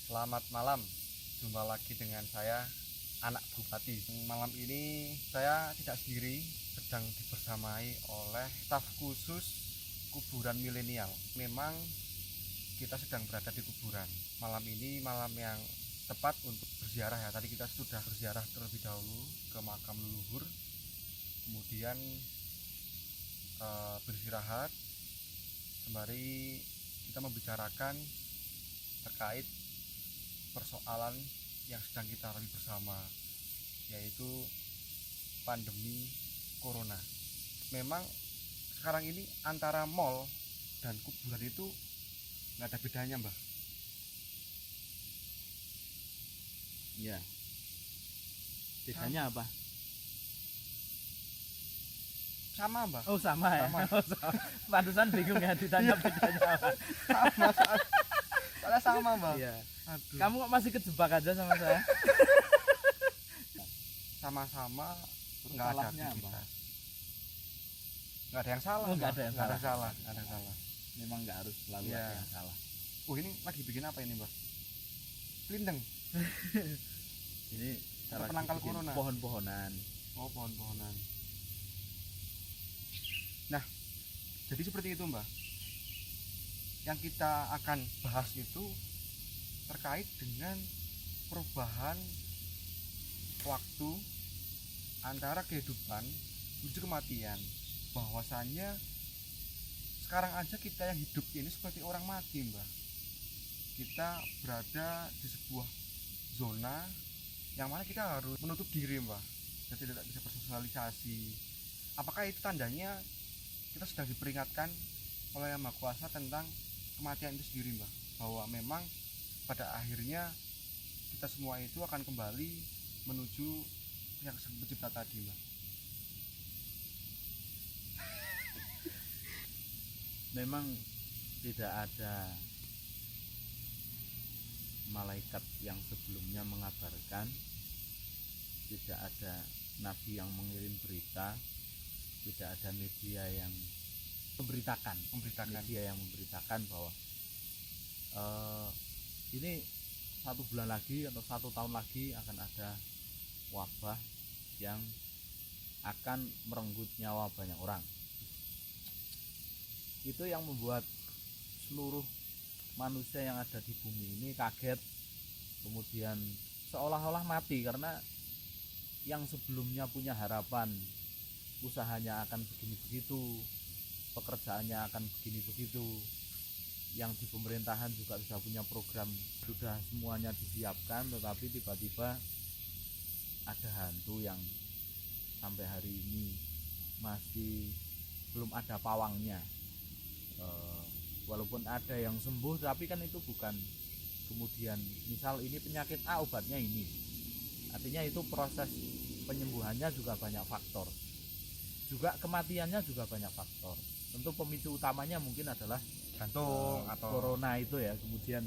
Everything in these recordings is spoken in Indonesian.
Selamat malam, jumpa lagi dengan saya, anak Bupati. Malam ini saya tidak sendiri, sedang dibersamai oleh staf khusus kuburan milenial. Memang kita sedang berada di kuburan. Malam ini malam yang tepat untuk berziarah ya. Tadi kita sudah berziarah terlebih dahulu ke makam leluhur, kemudian beristirahat sembari kita membicarakan terkait persoalan yang sedang kita lalui bersama, yaitu pandemi corona. Memang sekarang ini antara mall dan kuburan itu nggak ada bedanya, Mbah. Iya. Bedanya apa? Sama, Mbah. Oh, sama ya. Sama. Oh, sama. Pantesan bingung ya ditanya bedanya apa. Sama, soalnya sama, Mbah. Iya. Aduh. Kamu kok masih kejebak aja sama saya? Sama-sama Terus nggak ada salahnya apa? aktivitas. Nggak ada yang salah. Oh, nggak Mbah. ada yang Nggak ada salah. salah. Nggak ada yang salah. Memang nggak harus selalu Iya. ada yang salah. Ini lagi bikin apa ini, Mbah? Lindeng. Ini salah penangkal bikin corona. pohon-pohonan. Oh, pohon-pohonan. Nah, jadi seperti itu, Mbah. Yang kita akan bahas itu terkait dengan perubahan waktu antara kehidupan menuju kematian. Bahwasannya sekarang aja kita yang hidup ini seperti orang mati, Mbah. Kita berada di sebuah zona yang mana kita harus menutup diri, Mbah, dan tidak bisa bersosialisasi. Apakah itu tandanya kita sedang diperingatkan oleh Yang Maha Kuasa tentang kematian itu sendiri, Mbah? Bahwa memang pada akhirnya kita semua itu akan kembali menuju yang pencipta tadi, Mbah. Memang tidak ada malaikat yang sebelumnya mengabarkan, tidak ada nabi yang mengirim berita, tidak ada media yang memberitakan media yang memberitakan bahwa ini 1 bulan lagi atau 1 tahun lagi akan ada wabah yang akan merenggut nyawa banyak orang. Itu yang membuat seluruh manusia yang ada di bumi ini kaget, kemudian seolah-olah mati, karena yang sebelumnya punya harapan usahanya akan begini begitu, pekerjaannya akan begini begitu, yang di pemerintahan juga sudah punya program, sudah semuanya disiapkan, tetapi tiba-tiba ada hantu yang sampai hari ini masih belum ada pawangnya. Walaupun ada yang sembuh, tapi kan itu bukan kemudian misal ini penyakit A obatnya ini, artinya itu proses penyembuhannya juga banyak faktor, juga kematiannya juga banyak faktor. Tentu pemicu utamanya mungkin adalah Jantung atau corona itu ya. Kemudian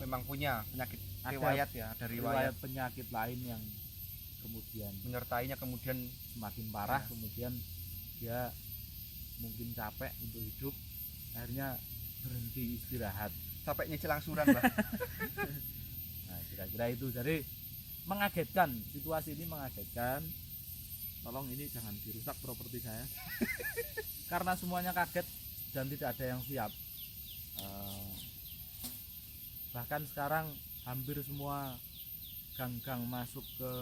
memang punya penyakit ada riwayat ya, ada riwayat penyakit lain yang kemudian menyertainya, kemudian semakin parah, ya. kemudian dia mungkin capek untuk hidup, akhirnya berhenti istirahat. sampai nyicil angsuran, Mbah. Nah, kira-kira itu. Jadi mengagetkan, situasi ini mengagetkan. Tolong ini jangan dirusak properti saya. Karena semuanya kaget dan tidak ada yang siap. Bahkan sekarang hampir semua gang-gang masuk ke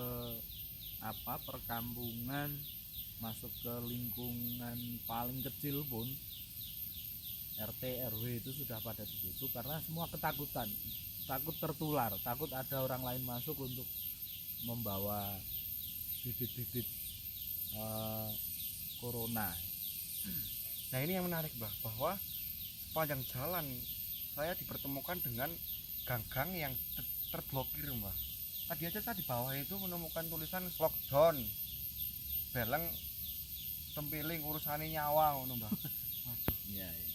perkampungan, masuk ke lingkungan paling kecil pun RT RW itu sudah pada ditutup karena semua ketakutan, takut tertular, takut ada orang lain masuk untuk membawa bibit-bibit corona. Nah, ini yang menarik, Mbah, bahwa sepanjang jalan saya dipertemukan dengan gang-gang yang terblokir, Mbah. Tadi aja saya di bawah itu menemukan tulisan lockdown, beleng, tempiling, urusannya nyawa, ngono, Mbah. Waduh. Iya, iya.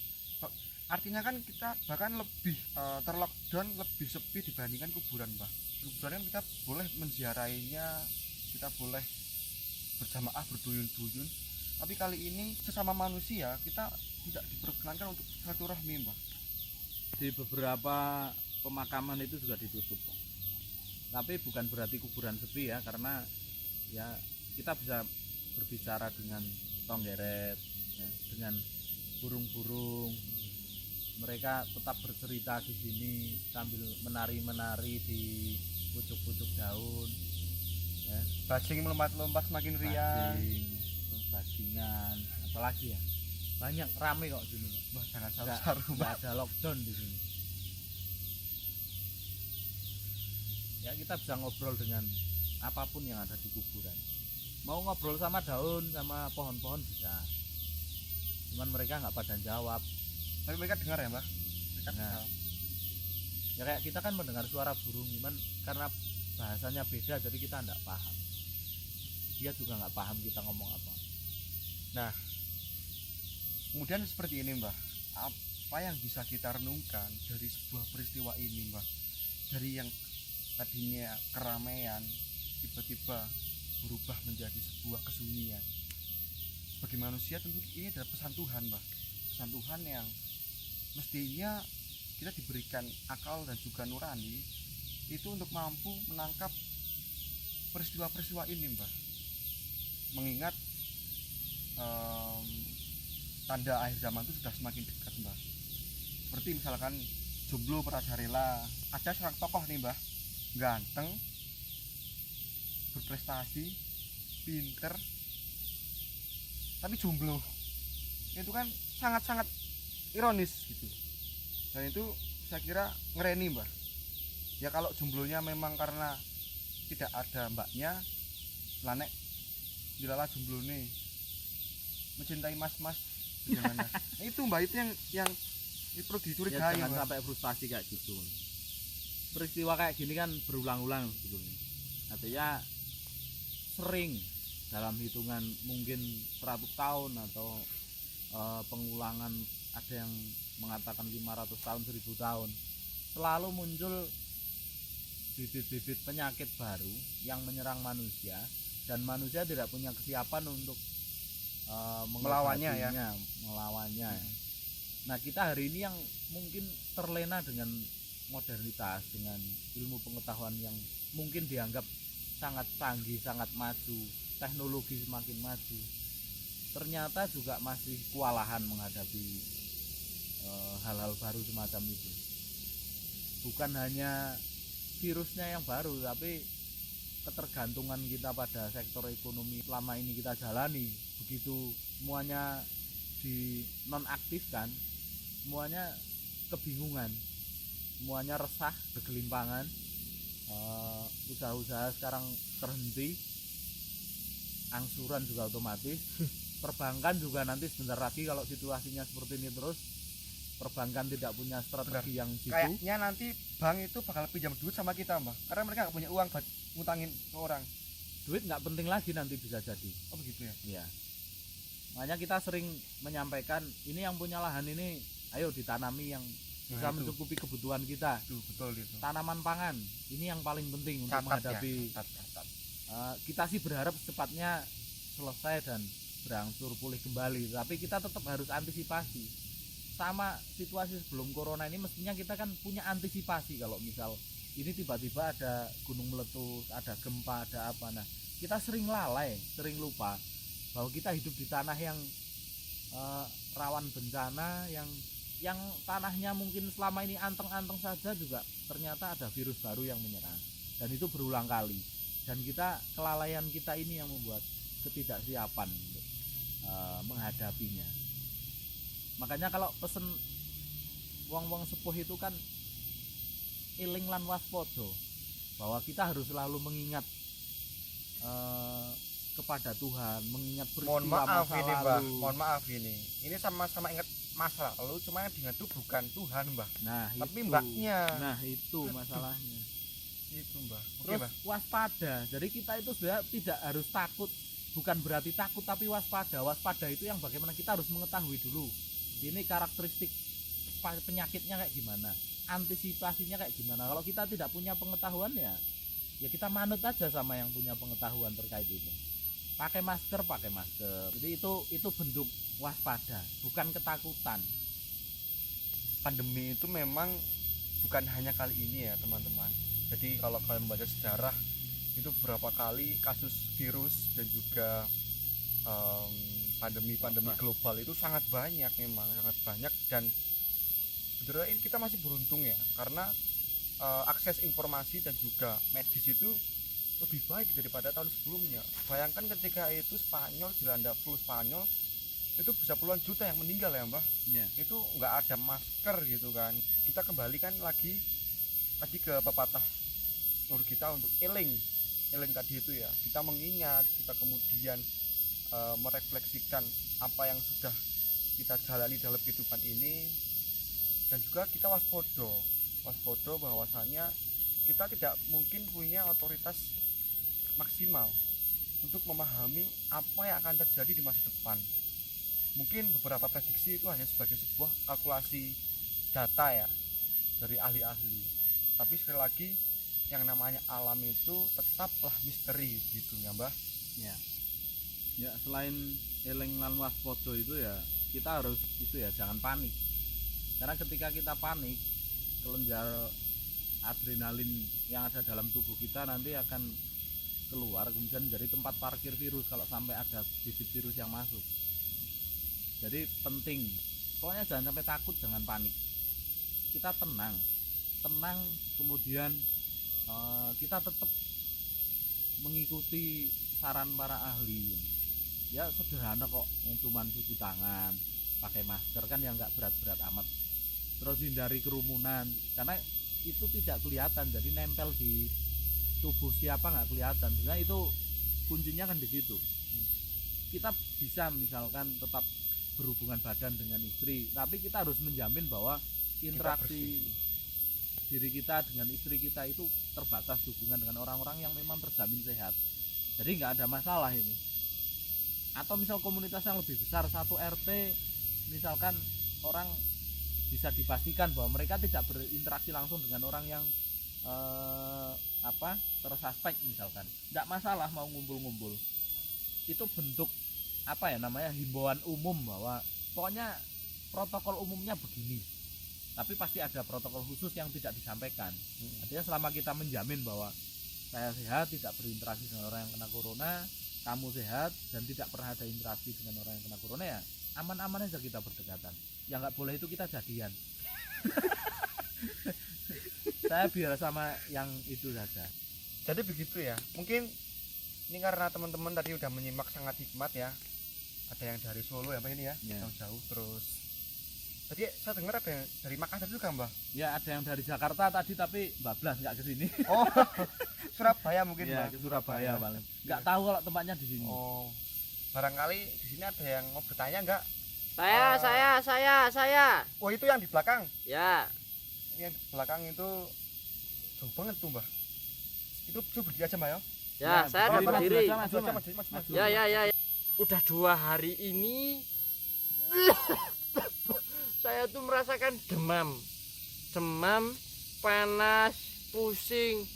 Artinya kan kita bahkan lebih terlockdown, lebih sepi dibandingkan kuburan, Mbah. Kuburan kita boleh menziarahinya, kita boleh berjamaah berduyun-duyun, tapi kali ini sesama manusia kita tidak diperkenankan untuk silaturahmi, Mbah. Di beberapa pemakaman itu juga ditutup. Tapi bukan berarti kuburan sepi ya, karena ya kita bisa berbicara dengan tonggeret ya, dengan burung-burung. Mereka tetap bercerita di sini sambil menari-menari di pucuk-pucuk daun ya. Bajing melompat-lompat semakin riang. Bajing, terus bajingan, apalagi ya, banyak, rame kok sini. Wah, jangan Nggak- saru-saru, nggak Mbah. ada lockdown di sini. Ya kita bisa ngobrol dengan apapun yang ada di kuburan. Mau ngobrol sama daun, sama pohon-pohon bisa. Cuman mereka nggak pada jawab. Tapi mereka dengar ya, Mbah? Mereka Nah. dengar. Ya kayak kita kan mendengar suara burung, cuman karena bahasanya beda jadi kita nggak paham. Dia juga nggak paham kita ngomong apa. Kemudian seperti ini, Mbah. Apa yang bisa kita renungkan dari sebuah peristiwa ini, Mbah? Dari yang tadinya keramaian tiba-tiba berubah menjadi sebuah kesunyian. Sebagai manusia tentu ini adalah pesan Tuhan, Mbah. Pesan Tuhan yang mestinya kita diberikan akal dan juga nurani itu untuk mampu menangkap peristiwa-peristiwa ini, Mbah. Mengingat tanda akhir zaman itu sudah semakin dekat, Mbah. Seperti misalkan jomblo merajalela, ada seorang tokoh nih, Mbah, ganteng, berprestasi, pinter, tapi jomblo. Itu kan sangat-sangat ironis gitu. Dan itu saya kira ngereni, Mbah. Ya kalau jomblonya memang karena tidak ada mbaknya, lanek dilala jomblo nih, mencintai mas-mas bagaimana? Nah, itu, Mbah, itu yang perlu Ya dicurigai, jangan Mbah. sampai frustasi kayak gitu. Peristiwa kayak gini kan berulang-ulang sebelumnya. Artinya sering dalam hitungan mungkin 100 tahun atau pengulangan, ada yang mengatakan 500 tahun, 1000 tahun, selalu muncul bibit-bibit penyakit baru yang menyerang manusia, dan manusia tidak punya kesiapan untuk Melawannya ya. melawannya. Nah kita hari ini yang mungkin terlena dengan modernitas, dengan ilmu pengetahuan yang mungkin dianggap sangat canggih, sangat maju, teknologi semakin maju, ternyata juga masih kewalahan menghadapi hal-hal baru semacam itu. Bukan hanya virusnya yang baru, tapi ketergantungan kita pada sektor ekonomi selama ini kita jalani, begitu semuanya dinonaktifkan, semuanya kebingungan, semuanya resah, bergelimpangan. Usaha-usaha sekarang terhenti, angsuran juga otomatis, perbankan juga nanti sebentar lagi kalau situasinya seperti ini terus, perbankan tidak punya strategi yang jitu. Kayaknya nanti bank itu bakal pinjam duit sama kita, Mbah, karena mereka nggak punya uang buat ngutangin ke orang. Duit nggak penting lagi nanti bisa jadi. Oh begitu ya. Ya, makanya kita sering menyampaikan ini yang punya lahan ini, ayo ditanami yang bisa itu. mencukupi kebutuhan kita. Itu betul itu. Tanaman pangan ini yang paling penting untuk Catat menghadapi. ya, catat. Kita sih berharap secepatnya selesai dan berangsur pulih kembali, tapi kita tetap harus antisipasi. Sama situasi sebelum corona ini, mestinya kita kan punya antisipasi. Kalau misal ini tiba-tiba ada gunung meletus, ada gempa, ada apa, nah kita sering lalai, sering lupa bahwa kita hidup di tanah yang rawan bencana, yang tanahnya mungkin selama ini anteng-anteng saja juga ternyata ada virus baru yang menyerang, dan itu berulang kali. Dan kita, kelalaian kita ini yang membuat ketidaksiapan untuk menghadapinya. Makanya kalau pesen wong-wong sepuh itu kan iling lan waspodo, bahwa kita harus selalu mengingat kepada Tuhan, mengingat peristiwa Mohon maaf masa ini, lalu. Mbah. Mohon maaf ini. Ini sama-sama ingat masa lalu, cuma yang diingat itu bukan Tuhan, Mbah, Nah, tapi itu. mbaknya. Nah, itu masalahnya. Itu, Mbah. Oke, Terus Mbah. waspada. Jadi kita itu sebenarnya tidak harus takut, bukan berarti takut, tapi waspada. Waspada itu yang bagaimana kita harus mengetahui dulu ini karakteristik penyakitnya kayak gimana, antisipasinya kayak gimana. Kalau kita tidak punya pengetahuan, ya kita manut aja sama yang punya pengetahuan terkait itu. Pakai masker. Jadi itu bentuk waspada, bukan ketakutan. Pandemi itu memang bukan hanya kali ini ya teman-teman. Jadi kalau kalian membaca sejarah itu beberapa kali kasus virus dan juga pandemi global itu sangat banyak, memang sangat banyak. Dan sebenarnya kita masih beruntung ya, karena akses informasi dan juga medis itu lebih baik daripada tahun sebelumnya. Bayangkan ketika itu Spanyol dilanda flu Spanyol, itu bisa puluhan juta yang meninggal ya Mbah. Itu nggak ada masker gitu kan. Kita kembalikan lagi ke pepatah nur kita untuk eling tadi itu ya. Kita mengingat, kita kemudian merefleksikan apa yang sudah kita jalani dalam kehidupan ini, dan juga kita waspada bahwasanya kita tidak mungkin punya otoritas maksimal untuk memahami apa yang akan terjadi di masa depan. Mungkin beberapa prediksi itu hanya sebagai sebuah kalkulasi data ya dari ahli-ahli, tapi sekali lagi yang namanya alam itu tetaplah misteri gitu ya Mbah. Ya selain eling lan waspada itu ya kita harus itu ya, jangan panik. Karena ketika kita panik, kelenjar adrenalin yang ada dalam tubuh kita nanti akan keluar, kemudian menjadi tempat parkir virus kalau sampai ada bibit virus yang masuk. Jadi penting, pokoknya jangan sampai takut, jangan panik. Kita tenang, kemudian kita tetap mengikuti saran para ahli. Ya sederhana kok, cuman cuci tangan, pakai masker kan yang nggak berat-berat amat. Terus hindari kerumunan, karena itu tidak kelihatan, jadi nempel di tubuh siapa nggak kelihatan. Sebenarnya itu kuncinya kan di situ. Kita bisa misalkan tetap berhubungan badan dengan istri, tapi kita harus menjamin bahwa interaksi diri kita dengan istri kita itu terbatas, hubungan dengan orang-orang yang memang terjamin sehat. Jadi nggak ada masalah ini. Atau misal komunitas yang lebih besar, satu RT misalkan, orang bisa dipastikan bahwa mereka tidak berinteraksi langsung dengan orang yang tersuspek misalkan. Nggak masalah mau ngumpul-ngumpul. Itu bentuk himbauan umum bahwa pokoknya protokol umumnya begini, tapi pasti ada protokol khusus yang tidak disampaikan. Artinya selama kita menjamin bahwa saya sehat, tidak berinteraksi dengan orang yang kena corona, kamu sehat dan tidak pernah ada interaksi dengan orang yang kena corona, ya aman-aman aja kita berdekatan. Yang nggak boleh itu kita jadian. Saya biar sama yang itu saja. Jadi begitu ya. Mungkin ini karena teman-teman tadi udah menyimak sangat hikmat ya. Ada yang dari Solo ya Mbak ini ya, jauh-jauh. Terus tadi saya dengar ada yang dari Makassar juga Mbak. Ya ada yang dari Jakarta tadi, tapi bablas nggak ke sini. Oh, Surabaya mungkin ya, Mbak. Ke Surabaya paling. Nggak tahu kalau tempatnya di sini. Oh, barangkali di sini ada yang mau bertanya nggak? Saya. Oh, itu yang di belakang. Ya. Yang di belakang itu jauh banget tuh Mbak. Itu coba berdiri aja Mbak ya. Ya, saya ada berdiri. Maju. Ya. Udah 2 hari ini saya tuh merasakan demam, panas, pusing,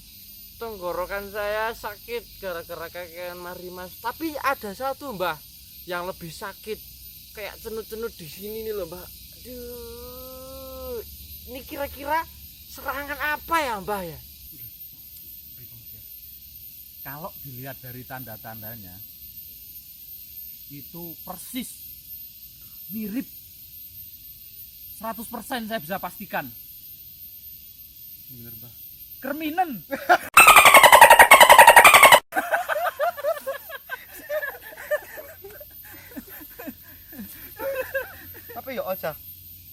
tenggorokan saya sakit gara-gara kakean mari Mas. Tapi ada satu Mbah yang lebih sakit, kayak cenut-cenut di sini nih loh Mbah. Aduh, ini kira-kira serangan apa ya Mbah ya? Kalau dilihat dari tanda-tandanya itu persis mirip 100%, saya bisa pastikan. Bener Mbah. Kerminen. Tapi ya aja